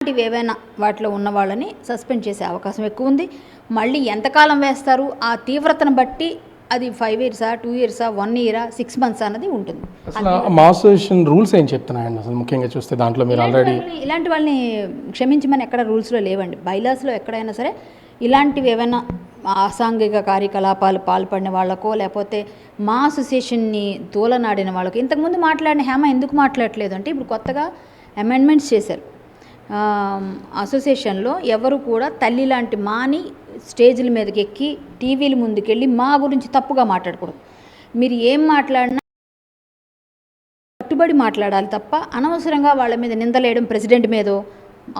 ఇలాంటివి ఏవైనా వాటిలో ఉన్న వాళ్ళని సస్పెండ్ చేసే అవకాశం ఎక్కువ ఉంది. మళ్ళీ ఎంతకాలం వేస్తారు ఆ తీవ్రతను బట్టి అది 5 ఇయర్సా, 2 ఇయర్సా, 1 ఇయరా, 6 మంత్స్ అన్నది ఉంటుంది. అసలు మాస్టరేషన్ రూల్స్ ఏం చెప్తున్నాయండి అసలు ముఖ్యంగా చూస్తే దాంట్లో మీరు ఆల్రెడీ ఇలాంటి వాళ్ళని క్షమించమని ఎక్కడ రూల్స్లో లేవండి. బైలాస్లో ఎక్కడైనా సరే ఇలాంటివి ఏమైనా అసాంఘిక కార్యకలాపాలు పాల్పడిన వాళ్ళకో లేకపోతే మా అసోసియేషన్ని తోలనాడిన వాళ్ళకు ఇంతకుముందు మాట్లాడిన హేమ ఎందుకు మాట్లాడలేదు అంటే ఇప్పుడు కొత్తగా అమెండ్మెంట్స్ చేశారు. అసోసియేషన్లో ఎవరు కూడా తల్లి లాంటి మాని స్టేజ్ల మీదకి ఎక్కి టీవీల ముందుకెళ్ళి మా గురించి తప్పుగా మాట్లాడకూడదు. మీరు ఏం మాట్లాడినా కట్టుబడి మాట్లాడాలి తప్ప అనవసరంగా వాళ్ళ మీద నిందలేయడం, ప్రెసిడెంట్ మీదో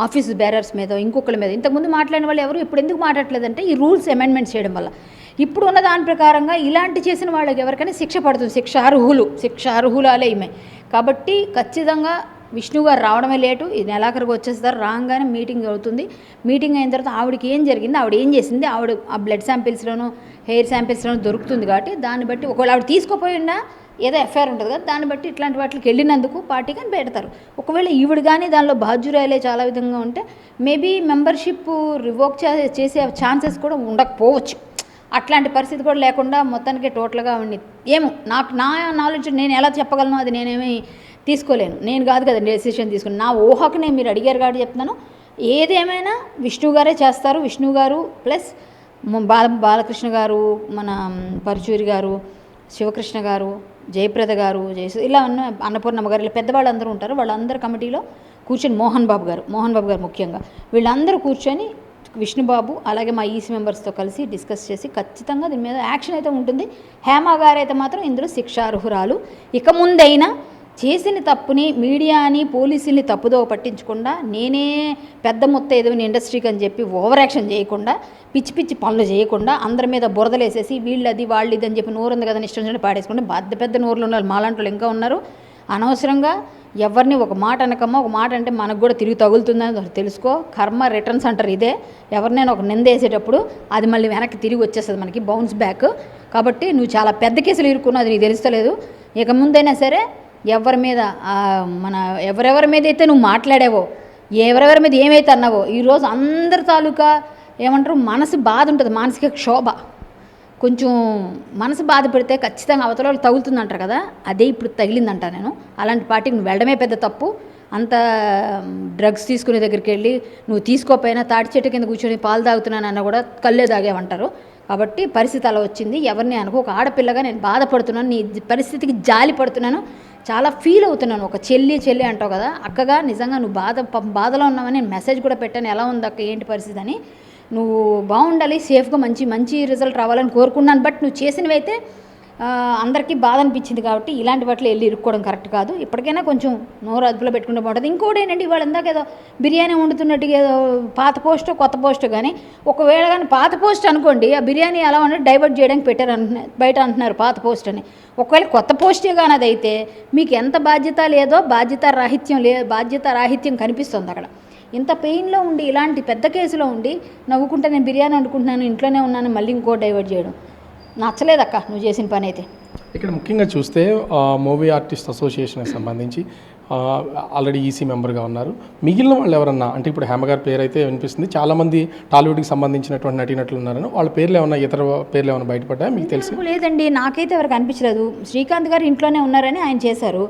ఆఫీస్ బేరర్స్ మీదో ఇంకొకరి మీద. ఇంతకుముందు మాట్లాడిన వాళ్ళు ఎవరు ఇప్పుడు ఎందుకు మాట్లాడలేదంటే ఈ రూల్స్ అమెండ్మెంట్స్ చేయడం వల్ల. ఇప్పుడు ఉన్న దాని ప్రకారంగా ఇలాంటి చేసిన వాళ్ళకి ఎవరికైనా శిక్ష పడుతుంది. శిక్ష అర్హులాలే ఈమె. కాబట్టి ఖచ్చితంగా విష్ణు గారు రావడమే లేటు, ఈ నెలాఖరికి వచ్చేస్తారు. రాగానే మీటింగ్ అవుతుంది. మీటింగ్ అయిన తర్వాత ఆవిడకి ఏం జరిగింది, ఆవిడ ఏం చేసింది, ఆవిడ ఆ బ్లడ్ శాంపిల్స్లోనూ హెయిర్ శాంపిల్స్లోనూ దొరుకుతుంది. కాబట్టి దాన్ని బట్టి ఒకవేళ ఆవిడ తీసుకోపోయినా ఏదో ఎఫ్ఐఆర్ ఉంటుంది కదా, దాన్ని బట్టి ఇట్లాంటి వాటికి వెళ్ళినందుకు పార్టీ కానీ పెడతారు. ఒకవేళ ఈవిడ కానీ దానిలో బాధ్యురాలే చాలా విధంగా ఉంటే మేబీ మెంబర్షిప్ రివోక్ చేసే ఛాన్సెస్ కూడా ఉండకపోవచ్చు. అట్లాంటి పరిస్థితి కూడా లేకుండా మొత్తానికి టోటల్గా ఏమో నా నాలెడ్జ్ నేను ఎలా చెప్పగలను, అది నేనేమీ తీసుకోలేను. నేను కాదు కదా డెసిషన్ తీసుకుని, నా ఊహకు నేను మీరు అడిగారు కాబట్టి చెప్తున్నాను. ఏదేమైనా విష్ణు గారే చేస్తారు. విష్ణు గారు ప్లస్ బాలకృష్ణ గారు, మన పరుచూరి గారు, శివకృష్ణ గారు, జయప్రద గారు, ఇలా ఉన్న అన్నపూర్ణమ్మ గారు, ఇలా పెద్దవాళ్ళందరూ ఉంటారు. వాళ్ళందరూ కమిటీలో కూర్చొని మోహన్ బాబు గారు ముఖ్యంగా వీళ్ళందరూ కూర్చొని విష్ణుబాబు అలాగే మా ఈసీ మెంబర్స్తో కలిసి డిస్కస్ చేసి ఖచ్చితంగా దీని మీద యాక్షన్ అయితే ఉంటుంది. హేమ గారు అయితే మాత్రం ఇందులో శిక్షార్హురాలు. ఇక ముందైనా చేసిన తప్పుని మీడియాని పోలీసుల్ని తప్పుదో పట్టించకుండా నేనే పెద్ద మొత్తం ఏదైనా ఇండస్ట్రీకి అని చెప్పి ఓవర్ యాక్షన్ చేయకుండా పిచ్చి పిచ్చి పనులు చేయకుండా అందరి మీద బురదలేసేసి వీళ్ళది వాళ్ళు ఇది అని చెప్పి నోరు ఉంది కదా ఇష్టం వచ్చినట్టు పాడేసుకుంటే పెద్ద నోరులు ఉన్నారు. మాలాంటి ఇంకా ఉన్నారు. అనవసరంగా ఎవరిని ఒక మాట అనకమ్మా, ఒక మాట అంటే మనకు కూడా తిరిగి తగులుతుందని తెలుసుకో. కర్మ రిటర్న్స్ అంటారు ఇదే. ఎవరినైనా ఒక నింద వేసేటప్పుడు అది మళ్ళీ వెనక్కి తిరిగి వచ్చేస్తుంది మనకి, బౌన్స్ బ్యాక్. కాబట్టి నువ్వు చాలా పెద్ద కేసులు ఇరుక్కున్నావు, అది నీకు తెలుస్తలేదు. ఇక ముందైనా సరే ఎవరి మీద ఎవరెవరి మీద అయితే నువ్వు మాట్లాడావో, ఎవరెవరి మీద ఏమైతే అన్నావో, ఈరోజు అందరి తాలూకా ఏమంటారు మనసు బాధ ఉంటుంది, మానసిక క్షోభ. కొంచెం మనసు బాధ పెడితే ఖచ్చితంగా అవతల వాళ్ళకి తగులుతుందంటారు కదా, అదే ఇప్పుడు తగిలిందంట. నేను అలాంటి పార్టీకి నువ్వు వెళ్ళడమే పెద్ద తప్పు. అంత డ్రగ్స్ తీసుకునే దగ్గరికి వెళ్ళి నువ్వు తీసుకోపోయినా తాటి చెట్టు కింద కూర్చొని పాలు తాగుతున్నానన్నా కూడా కళ్ళే తాగేవంటారు. కాబట్టి పరిస్థితి అలా వచ్చింది. ఎవరిని అనుకో, ఒక ఆడపిల్లగా నేను బాధపడుతున్నాను, నీ పరిస్థితికి జాలి పడుతున్నాను, చాలా ఫీల్ అవుతున్నాను. ఒక చెల్లి అంటావు కదా, అక్కగా నిజంగా నువ్వు బాధలో ఉన్నావని నేను మెసేజ్ కూడా పెట్టాను, ఎలా ఉంది అక్క ఏంటి పరిస్థితి అని. నువ్వు బాగుండాలి, సేఫ్గా మంచి రిజల్ట్ రావాలని కోరుకున్నాను. బట్ నువ్వు చేసినవి అయితే అందరికీ బాధ అనిపించింది. కాబట్టి ఇలాంటి వాటిలో వెళ్ళి ఇరుక్కోవడం కరెక్ట్ కాదు. ఇప్పటికైనా కొంచెం నోరు అదుపులో పెట్టుకుంటే బాగుంటుంది. ఇంకోటి ఏంటంటే ఇవాళ ఇందాక ఏదో బిర్యానీ వండుతున్నట్టుగా ఏదో పాత పోస్టో కొత్త పోస్టో కానీ, ఒకవేళ కానీ పాత పోస్ట్ అనుకోండి, ఆ బిర్యానీ ఎలా ఉన్నట్టు డైవర్ట్ చేయడానికి పెట్టారు బయట అంటున్నారు పాత పోస్ట్ అని. ఒకవేళ కొత్త పోస్టే కానీ అదైతే మీకు ఎంత బాధ్యత లేదో బాధ్యత రాహిత్యం కనిపిస్తుంది అక్కడ. ఇంత పెయిన్లో ఉండి ఇలాంటి పెద్ద కేసులో ఉండి నవ్వుకుంటే నేను బిర్యానీ వండుకుంటున్నాను, ఇంట్లోనే ఉన్నాను, మళ్ళీ ఇంకో డైవర్ట్ చేయడం నచ్చలేదక్క నువ్వు చేసిన పని అయితే. ఇక్కడ ముఖ్యంగా చూస్తే మూవీ ఆర్టిస్ట్ అసోసియేషన్కి సంబంధించి ఆల్రెడీ ఈసీ మెంబర్గా ఉన్నారు. మిగిలిన వాళ్ళు ఎవరన్నా అంటే ఇప్పుడు హేమ గారి పేరు అయితే వినిపిస్తుంది, చాలామంది టాలీవుడ్కి సంబంధించినటువంటి నటీనటులు ఉన్నారని, వాళ్ళ పేర్లు ఏమన్నా ఇతర పేర్లు ఏమైనా బయటపడ్డా మీకు తెలుసు? లేదండి, నాకైతే ఎవరికి అనిపించలేదు. శ్రీకాంత్ గారు ఇంట్లోనే ఉన్నారని ఆయన చేశారు,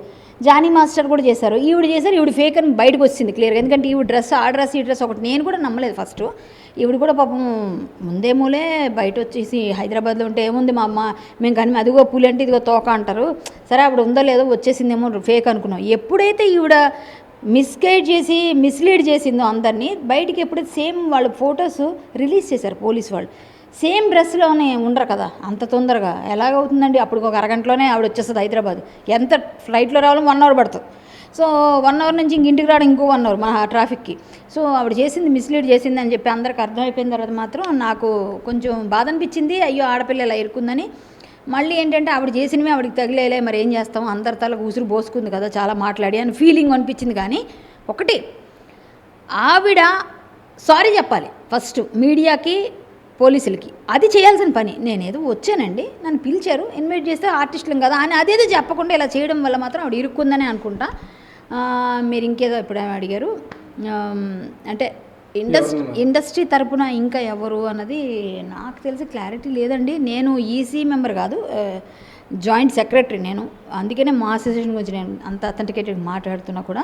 జానీ మాస్టర్ కూడా చేశారు, ఈవిడ ఫేక్ అని బయటకు వచ్చింది క్లియర్గా. ఎందుకంటే ఈ డ్రెస్ ఒకటి నేను కూడా నమ్మలేదు ఫస్ట్. ఈవిడ కూడా పాపం ముందేమోలే బయట వచ్చేసి హైదరాబాద్లో ఉంటే ఏముంది మా అమ్మ మేము కానీ అదిగో పులి అంటే ఇదిగో తోక అంటారు, సరే ఆవిడ ఉందో లేదో వచ్చేసిందేమో ఫేక్ అనుకున్నాం. ఎప్పుడైతే ఈవిడ మిస్లీడ్ చేసిందో అందరినీ, బయటికి ఎప్పుడైతే సేమ్ వాళ్ళ ఫొటోస్ రిలీజ్ చేశారు పోలీసు వాళ్ళు, సేమ్ డ్రెస్లోనే ఉండరు కదా అంత తొందరగా ఎలాగవుతుందండి. అప్పుడు ఒక అరగంటలోనే ఆవిడ వచ్చేస్తుంది హైదరాబాద్. ఎంత ఫ్లైట్లో రావాలో 1 అవర్ పడుతుంది. సో 1 అవర్ నుంచి ఇంటికి రావడం ఇంకో 1 అవర్ మన ట్రాఫిక్కి. సో ఆవిడ మిస్లీడ్ చేసింది అని చెప్పి అందరికి అర్థమైపోయిన తర్వాత మాత్రం నాకు కొంచెం బాధ అనిపించింది. అయ్యో ఆడపిల్ల ఇలా ఇరుక్కుందని. మళ్ళీ ఏంటంటే ఆవిడ చేసినవి ఆవిడకి తగిలేలే, మరి ఏం చేస్తాం, అందరి తలకు ఉసురు పోసుకుంది కదా చాలా మాట్లాడి అని ఫీలింగ్ అనిపించింది. కానీ ఒకటి ఆవిడ సారీ చెప్పాలి ఫస్ట్ మీడియాకి పోలీసులకి, అది చేయాల్సిన పని. నేనేదో వచ్చానండి, నన్ను పిలిచారు, ఇన్వైట్ చేస్తే ఆర్టిస్టులం కదా అని అదేదో చెప్పకుండా ఇలా చేయడం వల్ల మాత్రం ఆవిడ ఇరుక్కుందని అనుకుంటా. మీరు ఇంకేదో ఇప్పుడు అడిగారు, అంటే ఇండస్ట్రీ తరపున ఇంకా ఎవరు అన్నది నాకు తెలిసి క్లారిటీ లేదండి. నేను ఈసీ మెంబర్ కాదు, జాయింట్ సెక్రటరీ నేను, అందుకనే మా అసోసియేషన్ గురించి నేను అంత అథెంటికేటెడ్ మాట్లాడుతున్నా కూడా.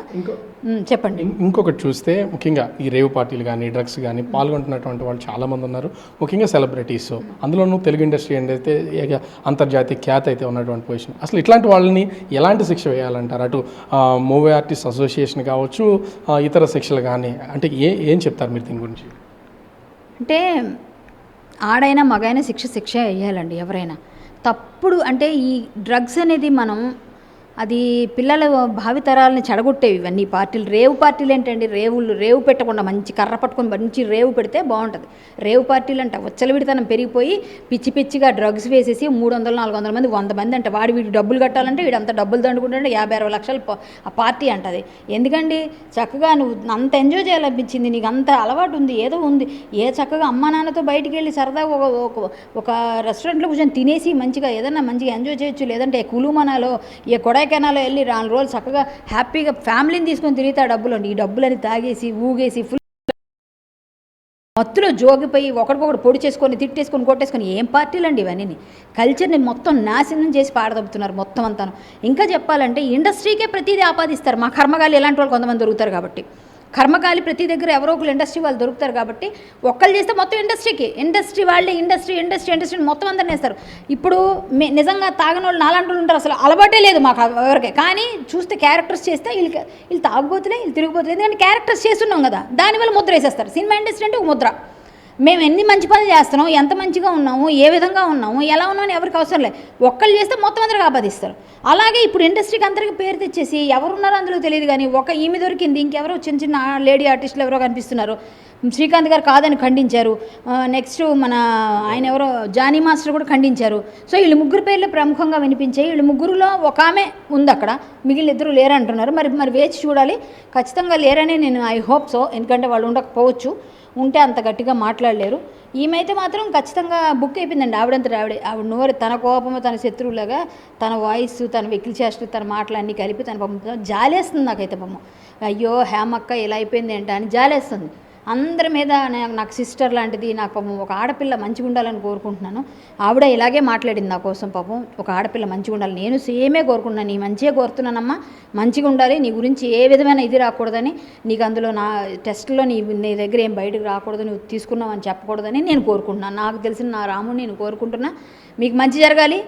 చెప్పండి. ఇంకొకటి చూస్తే ముఖ్యంగా ఈ రేవ్ పార్టీలు కానీ డ్రగ్స్ కానీ పాల్గొంటున్నటువంటి వాళ్ళు చాలామంది ఉన్నారు, ముఖ్యంగా సెలబ్రిటీస్, అందులోనూ తెలుగు ఇండస్ట్రీ అంటే అంతర్జాతీయ ఖ్యాతి అయితే ఉన్నటువంటి పొజిషన్. అసలు ఇట్లాంటి వాళ్ళని ఎలాంటి శిక్ష వేయాలంటారు? అటు మూవీ ఆర్టిస్ట్ అసోసియేషన్ కావచ్చు, ఇతర శిక్షలు కానీ, అంటే ఏం చెప్తారు మీరు దీని గురించి? అంటే ఆడైనా మగైనా శిక్ష వేయాలండి ఎవరైనా. తప్పుడు అంటే ఈ డ్రగ్స్ అనేది మనం అది పిల్లల భావితరాలని చెడగొట్టేవి ఇవన్నీ పార్టీలు. రేవు పార్టీలు ఏంటండి, రేవు పెట్టకుండా మంచి కర్ర పట్టుకొని మంచి రేవు పెడితే బాగుంటుంది. రేవు పార్టీలు అంటే విడతనం పెరిగిపోయి పిచ్చి పిచ్చిగా డ్రగ్స్ వేసేసి 300-400 మంది 100 మంది అంటే వీడికి డబ్బులు కట్టాలంటే వీడు అంత డబ్బులు దండుకుంటే 50-60 లక్షలు ఆ పార్టీ అంటది. ఎందుకండి, చక్కగా నువ్వు అంత ఎంజాయ్ చేయాలనిపించింది, నీకు అంత అలవాటు ఉంది, ఏదో ఉంది, చక్కగా అమ్మా నాన్నతో బయటికి వెళ్ళి సరదాగా ఒక రెస్టారెంట్లో కూర్చొని తినేసి మంచిగా ఏదన్నా మంచిగా ఎంజాయ్ చేయొచ్చు. లేదంటే కులుమనాలో కొడైకెనాల్లో వెళ్ళి 4 రోజులు చక్కగా హ్యాపీగా ఫ్యామిలీని తీసుకొని తిరిగితే ఆ డబ్బులు ఈ డబ్బులని తాగేసి ఊగేసి ఫుల్ మత్తులో జోగిపోయి ఒకరికొకరు పొడి చేసుకొని తిట్టేసుకొని కొట్టేసుకొని ఏం పార్టీలు అండి ఇవన్నీ. కల్చర్ని మొత్తం నాశనం చేసి పాడదొబ్బుతున్నారు మొత్తం అంతాను. ఇంకా చెప్పాలంటే ఇండస్ట్రీకే ప్రతిదీ ఆపాదిస్తారు. మా కర్మగాలి ఎలాంటి వాళ్ళు కొంతమంది దొరుకుతారు కాబట్టి, కర్మకాలి ప్రతి దగ్గర ఎవరో ఒకరు ఇండస్ట్రీ వాళ్ళు దొరుకుతారు కాబట్టి ఒక్కళ్ళు చేస్తే మొత్తం ఇండస్ట్రీ వాళ్ళే ఇండస్ట్రీ మొత్తం అందరినీ వేస్తారు. ఇప్పుడు నిజంగా తాగిన వాళ్ళు నాలాంటి వాళ్ళు ఉంటారు, అసలు అలవాటే లేదు మాకు ఎవరికే. కానీ చూస్తే క్యారెక్టర్స్ చేస్తే వీళ్ళు తాగుబోతులే, వీళ్ళు తిరిగిపోతులే, ఎందుకంటే క్యారెక్టర్స్ చేస్తున్నాం కదా, దానివల్ల ముద్ర వేసేస్తారు. సినిమా ఇండస్ట్రీ అంటే ఒక ముద్ర. మేము ఎన్ని మంచి పనులు చేస్తున్నాం, ఎంత మంచిగా ఉన్నాము, ఏ విధంగా ఉన్నాము, ఎలా ఉన్నామని ఎవరికి అవసరం లేదు. ఒక్కళ్ళు చేస్తే మొత్తం అందరికి ఆపాదిస్తారు. అలాగే ఇప్పుడు ఇండస్ట్రీకి అందరికీ పేరు తెచ్చేసి ఎవరున్నారో అందులో తెలియదు, కానీ ఈమె దొరికింది, ఇంకెవరో చిన్న లేడీ ఆర్టిస్టులు ఎవరో కనిపిస్తున్నారు. శ్రీకాంత్ గారు కాదని ఖండించారు. నెక్స్ట్ ఆయన ఎవరో జానీ మాస్టర్ కూడా ఖండించారు. సో వీళ్ళు ముగ్గురు పేర్లు ప్రముఖంగా వినిపించాయి. వీళ్ళు ముగ్గురులో ఒక ఆమె ఉంది అక్కడ, మిగిలిన ఇద్దరు లేరంటున్నారు. మరి వేచి చూడాలి. ఖచ్చితంగా లేరని నేను ఐ హోప్ సో, ఎందుకంటే వాళ్ళు ఉండకపోవచ్చు, ఉంటే అంత గట్టిగా మాట్లాడలేరు. ఈమెయితే మాత్రం ఖచ్చితంగా బుక్ అయిపోయిందండి. ఆవిడ నోరు, తన కోపము, తన శత్రువులాగా తన వాయిస్, తన వెకిలి చేష్టలు, తన మాటలన్నీ కలిపి తన పంపుతుంది. జాలేస్తుంది నాకైతే పాపం. అయ్యో హేమక్క ఇలా అయిపోయింది ఏంట అని జాలేస్తుంది. అందరి మీద నాకు సిస్టర్ లాంటిది, నాకు పాపం ఒక ఆడపిల్ల మంచిగా ఉండాలని కోరుకుంటున్నాను. ఆవిడ ఇలాగే మాట్లాడింది నా కోసం. పాపం ఒక ఆడపిల్ల మంచిగా ఉండాలి, నేను సేమే కోరుకుంటున్నాను, నీ మంచిగా కోరుతున్నానమ్మా, మంచిగా ఉండాలి, నీ గురించి ఏ విధమైన ఇది రాకూడదని, నీకు అందులో నా టెస్ట్లో నీ దగ్గర ఏం బయటకు రాకూడదు, నువ్వు తీసుకున్నావు అని చెప్పకూడదని నేను కోరుకుంటున్నాను. నాకు తెలిసిన నా రాముని నేను కోరుకుంటున్నా, మీకు మంచి జరగాలి.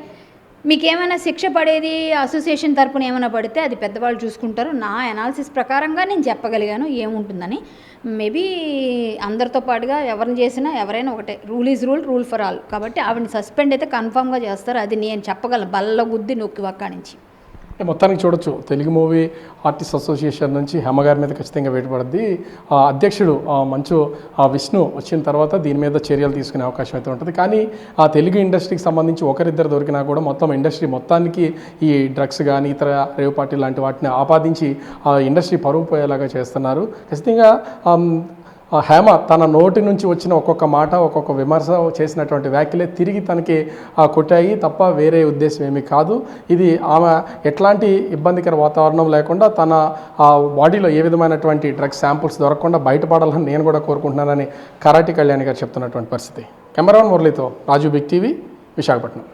మీకు ఏమైనా శిక్ష పడేది అసోసియేషన్ తరపున ఏమైనా పడితే అది పెద్దవాళ్ళు చూసుకుంటారు. నా అనాలిసిస్ ప్రకారంగా నేను చెప్పగలిగాను ఏముంటుందని. మేబీ అందరితో పాటుగా ఎవరిని చేసినా ఎవరైనా ఒకటే, rule is rule for all. కాబట్టి ఆవిడని సస్పెండ్ అయితే కన్ఫామ్గా చేస్తారు, అది నేను చెప్పగలను బల్ల గుద్ది నొక్కి వక్క నుంచి. మొత్తానికి చూడొచ్చు, తెలుగు మూవీ ఆర్టిస్ట్ అసోసియేషన్ నుంచి హేమ గారి మీద ఖచ్చితంగా వేటుపడుద్ది. అధ్యక్షుడు మంచు విష్ణు వచ్చిన తర్వాత దీని మీద చర్యలు తీసుకునే అవకాశం అయితే ఉంటుంది. కానీ ఆ తెలుగు ఇండస్ట్రీకి సంబంధించి ఒకరిద్దరు దొరికినా కూడా మొత్తం ఇండస్ట్రీ మొత్తానికి ఈ డ్రగ్స్ కానీ ఇతర రేవ్ పార్టీ లాంటి వాటిని ఆపాదించి ఆ ఇండస్ట్రీ పరువు పోయేలాగా చేస్తున్నారు. ఖచ్చితంగా హేమ తన నోటి నుంచి వచ్చిన ఒక్కొక్క మాట, ఒక్కొక్క విమర్శ, చేసినటువంటి వ్యాఖ్యలే తిరిగి తనకి కొట్టాయి తప్ప వేరే ఉద్దేశం ఏమీ కాదు. ఇది ఆమె ఎట్లాంటి ఇబ్బందికర వాతావరణం లేకుండా తన బాడీలో ఏ విధమైనటువంటి డ్రగ్స్ శాంపుల్స్ దొరకకుండా బయటపడాలని నేను కూడా కోరుకుంటున్నానని కరాటి కళ్యాణి గారు చెప్తున్నటువంటి పరిస్థితి. కెమెరామెన్ మురళితో రాజు, బిగ్ టీవీ, విశాఖపట్నం.